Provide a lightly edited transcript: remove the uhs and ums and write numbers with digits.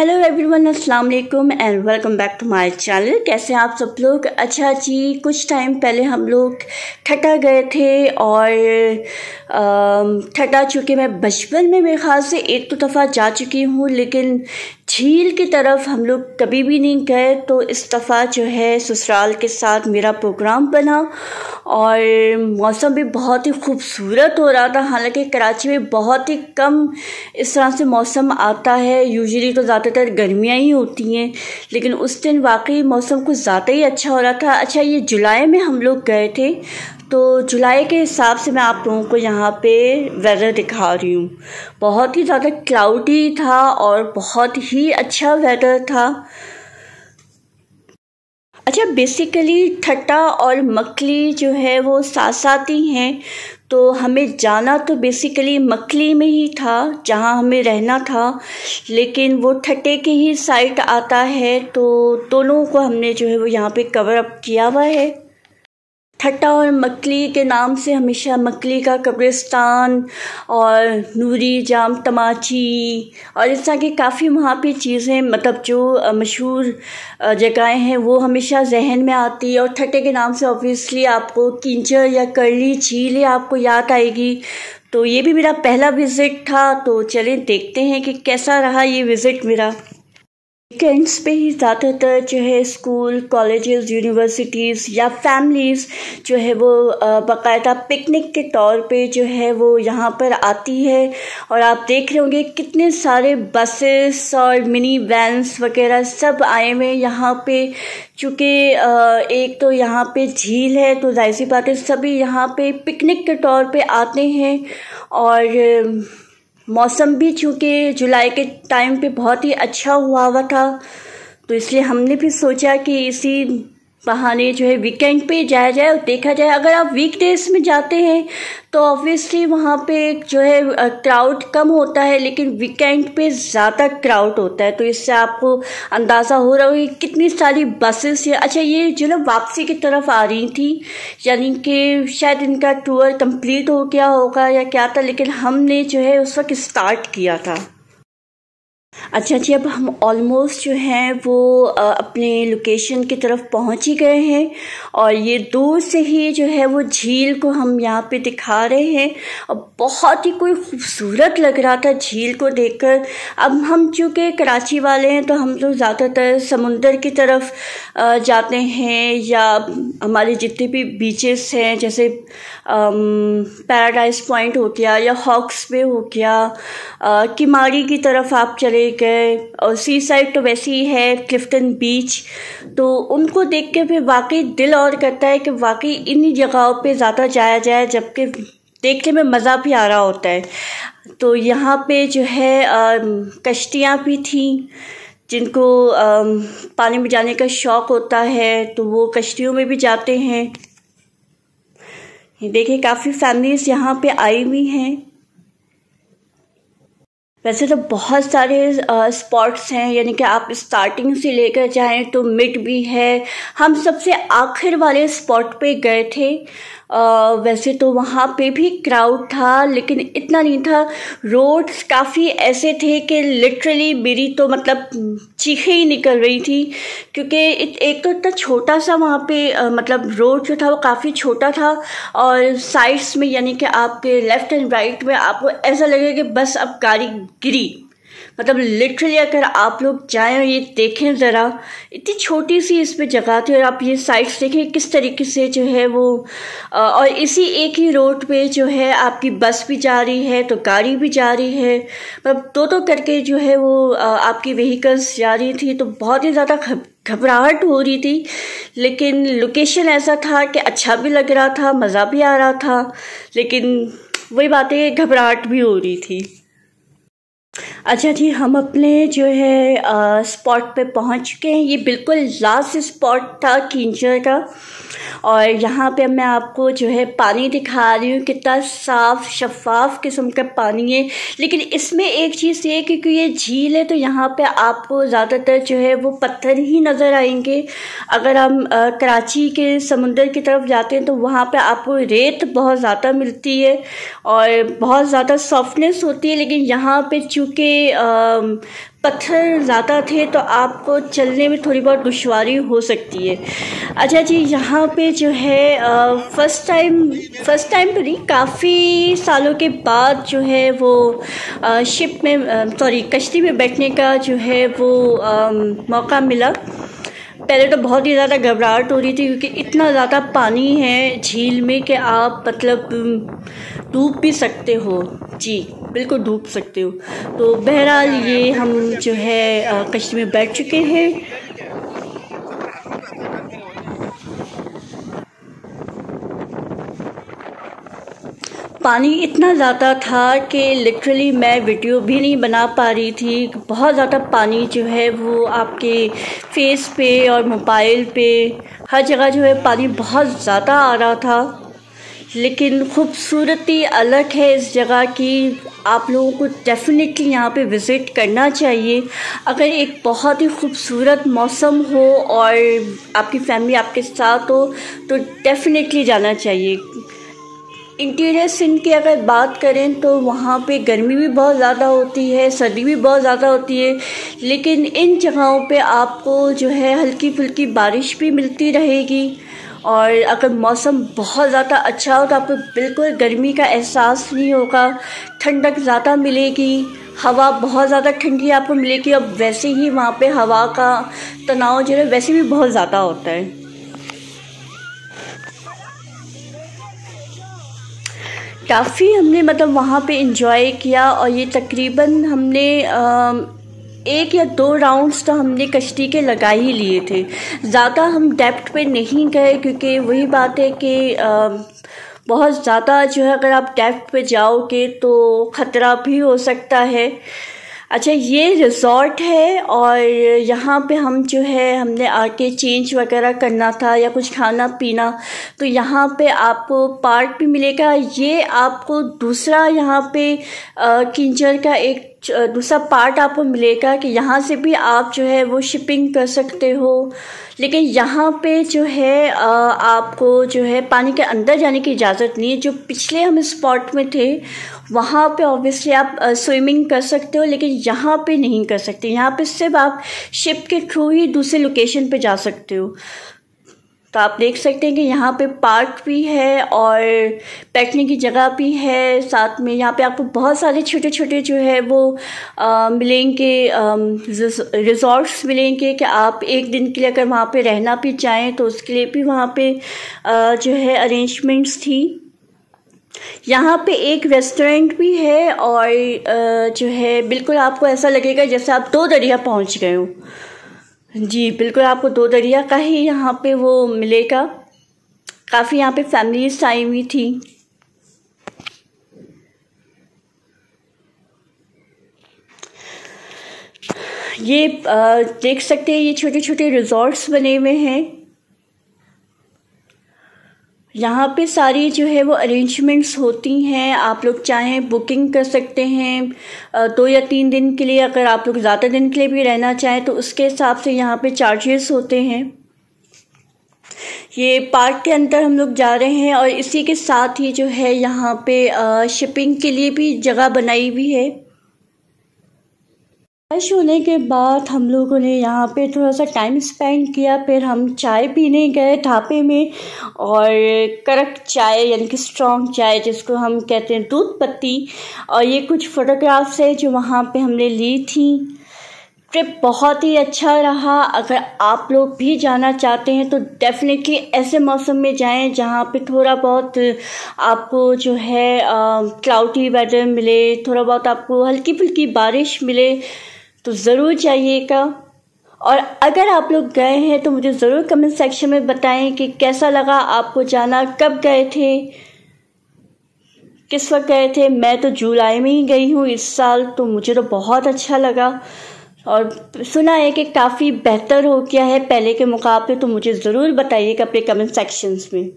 Hello everyone, अस्सलाम वालेकुम and welcome back to my channel. कैसे हैं आप सब लोग? अच्छा जी, कुछ टाइम पहले हम लोग ठट्टा गए थे और ठट्टा चूँकि मैं बचपन में मेरे ख्याल से एक दो दफ़ा जा चुकी हूँ, लेकिन झील की तरफ हम लोग कभी भी नहीं गए। तो इस दफ़ा जो है ससुराल के साथ मेरा प्रोग्राम बना और मौसम भी बहुत ही खूबसूरत हो रहा था। हालांकि कराची में बहुत ही कम इस तरह से मौसम आता है, यूजुअली तो ज़्यादातर गर्मियाँ ही होती हैं, लेकिन उस दिन वाकई मौसम कुछ ज़्यादा ही अच्छा हो रहा था। अच्छा, ये जुलाई में हम लोग गए थे, तो जुलाई के हिसाब से मैं आप लोगों को यहाँ पे वेदर दिखा रही हूँ। बहुत ही ज़्यादा क्लाउडी था और बहुत ही अच्छा वेदर था। अच्छा, बेसिकली ठट्टा और मकली जो है वो साथ साथ ही हैं, तो हमें जाना तो बेसिकली मकली में ही था जहाँ हमें रहना था, लेकिन वो ठट्टे के ही साइड आता है, तो दोनों को हमने जो है वो यहाँ पे कवर अप किया हुआ है। ठट्टा और मकली के नाम से हमेशा मकली का कब्रिस्तान और नूरी जाम तमाची और इस तरह की काफ़ी वहाँ पे चीज़ें, मतलब जो मशहूर जगहें हैं वो हमेशा जहन में आती है। और ठट्टे के नाम से ऑब्वियसली आपको किंचर या करली झील आपको याद आएगी। तो ये भी मेरा पहला विज़िट था, तो चलें देखते हैं कि कैसा रहा ये विज़िट मेरा। वीकेंड्स पे ही ज़्यादातर जो है स्कूल, कॉलेजेस, यूनिवर्सिटीज़ या फैमिलीज़ जो है वो बाकायदा पिकनिक के तौर पे जो है वो यहाँ पर आती है। और आप देख रहे होंगे कितने सारे बसेस और मिनी वैन्स वगैरह सब आए हुए हैं यहाँ पे। चूँकि एक तो यहाँ पे झील है, तो जाहिर सी बात है सभी यहाँ पे पिकनिक के तौर पे आते हैं। और मौसम भी चूँकि जुलाई के टाइम पे बहुत ही अच्छा हुआ था, तो इसलिए हमने भी सोचा कि इसी बहाने जो है वीकेंड पे जाया जाए और देखा जाए। अगर आप वीकडेज में जाते हैं तो ऑब्वियसली वहाँ पे जो है क्राउड कम होता है, लेकिन वीकेंड पे ज़्यादा क्राउड होता है। तो इससे आपको अंदाज़ा हो रहा होगा कि कितनी सारी बसेस है। अच्छा, ये जो ना वापसी की तरफ आ रही थी, यानी कि शायद इनका टूर कंप्लीट हो गया होगा या क्या था, लेकिन हमने जो है उस वक्त स्टार्ट किया था। अच्छा जी, अब हम ऑलमोस्ट जो हैं वो अपने लोकेशन की तरफ पहुंच ही गए हैं और ये दूर से ही जो है वो झील को हम यहाँ पे दिखा रहे हैं और बहुत ही कोई खूबसूरत लग रहा था झील को देखकर। अब हम चूँकि कराची वाले हैं तो हम लोग ज़्यादातर समुंदर की तरफ जाते हैं, या हमारे जितने भी बीचेस हैं जैसे पैराडाइज पॉइंट हो गया या हॉक्स बे हो गया, किमाड़ी की तरफ आप चले गए, और सी साइड तो वैसे ही है क्लिफ्टन बीच। तो उनको देख के फिर वाकई दिल और करता है कि वाकई इन्हीं जगहों पे ज़्यादा जाया जाए, जबकि देखने में मज़ा भी आ रहा होता है। तो यहाँ पे जो है कश्तियाँ भी थीं, जिनको पानी में जाने का शौक़ होता है तो वो कश्तियों में भी जाते हैं। ये देखिए काफ़ी फैमिलीज़ यहाँ पे आई हुई हैं। वैसे तो बहुत सारे स्पॉट्स हैं, यानी कि आप स्टार्टिंग से लेकर जाएं तो मिड भी है। हम सबसे आखिर वाले स्पॉट पे गए थे। वैसे तो वहाँ पे भी क्राउड था, लेकिन इतना नहीं था। रोड्स काफ़ी ऐसे थे कि लिटरली मेरी तो मतलब चीखें ही निकल रही थी, क्योंकि एक तो इतना छोटा सा वहाँ पे मतलब रोड जो था वो काफ़ी छोटा था, और साइड्स में यानी कि आपके लेफ़्ट एंड राइट में आपको ऐसा लगेगा कि बस अब गाड़ी गिरी। मतलब लिटरली अगर आप लोग जाएं और ये देखें ज़रा, इतनी छोटी सी इस पे जगह थी, और आप ये साइड्स देखें किस तरीके से जो है वो और इसी एक ही रोड पे जो है आपकी बस भी जा रही है तो गाड़ी भी जा रही है, मतलब दो करके जो है वो आपकी व्हीकल्स जा रही थी। तो बहुत ही ज़्यादा घबराहट हो रही थी, लेकिन लोकेशन ऐसा था कि अच्छा भी लग रहा था, मज़ा भी आ रहा था, लेकिन वही बात है घबराहट भी हो रही थी। अच्छा जी, हम अपने जो है स्पॉट पे पहुंच चुके हैं। ये बिल्कुल लास्ट स्पॉट था किंचर का, और यहाँ पे मैं आपको जो है पानी दिखा रही हूँ, कितना साफ़ शफाफ किस्म का पानी है। लेकिन इसमें एक चीज़ ये, क्योंकि ये झील है तो यहाँ पे आपको ज़्यादातर जो है वो पत्थर ही नज़र आएंगे। अगर हम कराची के समुंदर की तरफ जाते हैं तो वहाँ पे आपको रेत बहुत ज़्यादा मिलती है और बहुत ज़्यादा सॉफ्टनेस होती है, लेकिन यहाँ पे चूँकि पत्थर ज़्यादा थे तो आपको चलने में थोड़ी बहुत दुश्वारी हो सकती है। अच्छा जी, यहाँ पे जो है फ़र्स्ट टाइम तो नहीं, काफ़ी सालों के बाद जो है वो शिप में कश्ती में बैठने का जो है वो मौका मिला। पहले तो बहुत ही ज़्यादा घबराहट हो रही थी क्योंकि इतना ज़्यादा पानी है झील में कि आप मतलब डूब भी सकते हो। जी बिल्कुल डूब सकते हो। तो बहरहाल ये हम जो है कश्ती में बैठ चुके हैं। पानी इतना ज़्यादा था कि लिटरली मैं वीडियो भी नहीं बना पा रही थी। बहुत ज़्यादा पानी जो है वो आपके फेस पे और मोबाइल पे हर जगह जो है पानी बहुत ज़्यादा आ रहा था। लेकिन खूबसूरती अलग है इस जगह की। आप लोगों को डेफिनेटली यहाँ पे विज़िट करना चाहिए। अगर एक बहुत ही खूबसूरत मौसम हो और आपकी फैमिली आपके साथ हो तो डेफिनेटली जाना चाहिए। इंटीरियर सीन की अगर बात करें तो वहाँ पे गर्मी भी बहुत ज़्यादा होती है, सर्दी भी बहुत ज़्यादा होती है, लेकिन इन जगहों पे आपको जो है हल्की फुल्की बारिश भी मिलती रहेगी। और अगर मौसम बहुत ज़्यादा अच्छा हो तो आपको बिल्कुल गर्मी का एहसास नहीं होगा, ठंडक ज़्यादा मिलेगी, हवा बहुत ज़्यादा ठंडी आपको मिलेगी। अब वैसे ही वहाँ पे हवा का तनाव जो है वैसे भी बहुत ज़्यादा होता है। काफ़ी हमने मतलब वहाँ पे इंजॉय किया और ये तकरीबन हमने 1 या 2 राउंड्स तो हमने कश्ती के लगा ही लिए थे। ज़्यादा हम डेप्थ पे नहीं गए क्योंकि वही बात है कि बहुत ज़्यादा जो है अगर आप डेप्थ पे जाओगे तो ख़तरा भी हो सकता है। अच्छा, ये रिज़ॉर्ट है और यहाँ पे हम जो है हमने आके चेंज वगैरह करना था या कुछ खाना पीना, तो यहाँ पे आपको पार्क भी मिलेगा। ये आपको दूसरा यहाँ पे किंजर का एक दूसरा पार्ट आपको मिलेगा कि यहाँ से भी आप जो है वो शिपिंग कर सकते हो। लेकिन यहाँ पे जो है आपको जो है पानी के अंदर जाने की इजाज़त नहीं है। जो पिछले हम स्पॉट में थे वहाँ पे ऑब्वियसली आप स्विमिंग कर सकते हो, लेकिन यहाँ पे नहीं कर सकते। यहाँ पे सिर्फ आप शिप के थ्रू ही दूसरे लोकेशन पे जा सकते हो। तो आप देख सकते हैं कि यहाँ पे पार्क भी है और बैठने की जगह भी है। साथ में यहाँ पे आपको बहुत सारे छोटे छोटे जो है वो मिलेंगे, रिजॉर्ट्स मिलेंगे कि आप एक दिन के लिए अगर वहाँ पे रहना भी चाहें तो उसके लिए भी वहाँ पे जो है अरेंजमेंट्स थी। यहाँ पे एक रेस्टोरेंट भी है और जो है बिल्कुल आपको ऐसा लगेगा जैसे आप 2 दरिया पहुँच गए हो। जी बिल्कुल, आपको 2 दरिया का ही यहाँ पे वो मिलेगा। काफ़ी यहाँ पे फैमिलीज आई हुई थी। ये देख सकते हैं ये छोटे छोटे रिजॉर्ट्स बने हुए हैं। यहाँ पे सारी जो है वो अरेंजमेंट्स होती हैं। आप लोग चाहें बुकिंग कर सकते हैं 2 या 3 दिन के लिए। अगर आप लोग ज़्यादा दिन के लिए भी रहना चाहें तो उसके हिसाब से यहाँ पे चार्जेस होते हैं। ये पार्क के अंदर हम लोग जा रहे हैं और इसी के साथ ही जो है यहाँ पे शिपिंग के लिए भी जगह बनाई हुई है। फ्रेश होने के बाद हम लोगों ने यहाँ पे थोड़ा सा टाइम स्पेंड किया। फिर हम चाय पीने गए ढाबे में और कड़क चाय यानी कि स्ट्रॉन्ग चाय जिसको हम कहते हैं दूध पत्ती। और ये कुछ फ़ोटोग्राफ्स है जो वहाँ पे हमने ली थी। ट्रिप बहुत ही अच्छा रहा। अगर आप लोग भी जाना चाहते हैं तो डेफिनेटली ऐसे मौसम में जाएं जहाँ पे थोड़ा बहुत आपको जो है क्लाउडी वेदर मिले, थोड़ा बहुत आपको हल्की फुल्की बारिश मिले तो ज़रूर जाइएगा। और अगर आप लोग गए हैं तो मुझे ज़रूर कमेंट सेक्शन में बताएं कि कैसा लगा आपको जाना, कब गए थे, किस वक्त गए थे। मैं तो जुलाई में ही गई हूँ इस साल, तो मुझे तो बहुत अच्छा लगा और सुना है कि काफ़ी बेहतर हो गया है पहले के मुकाबले। तो मुझे ज़रूर बताइएगा अपने कमेंट सेक्शंस में।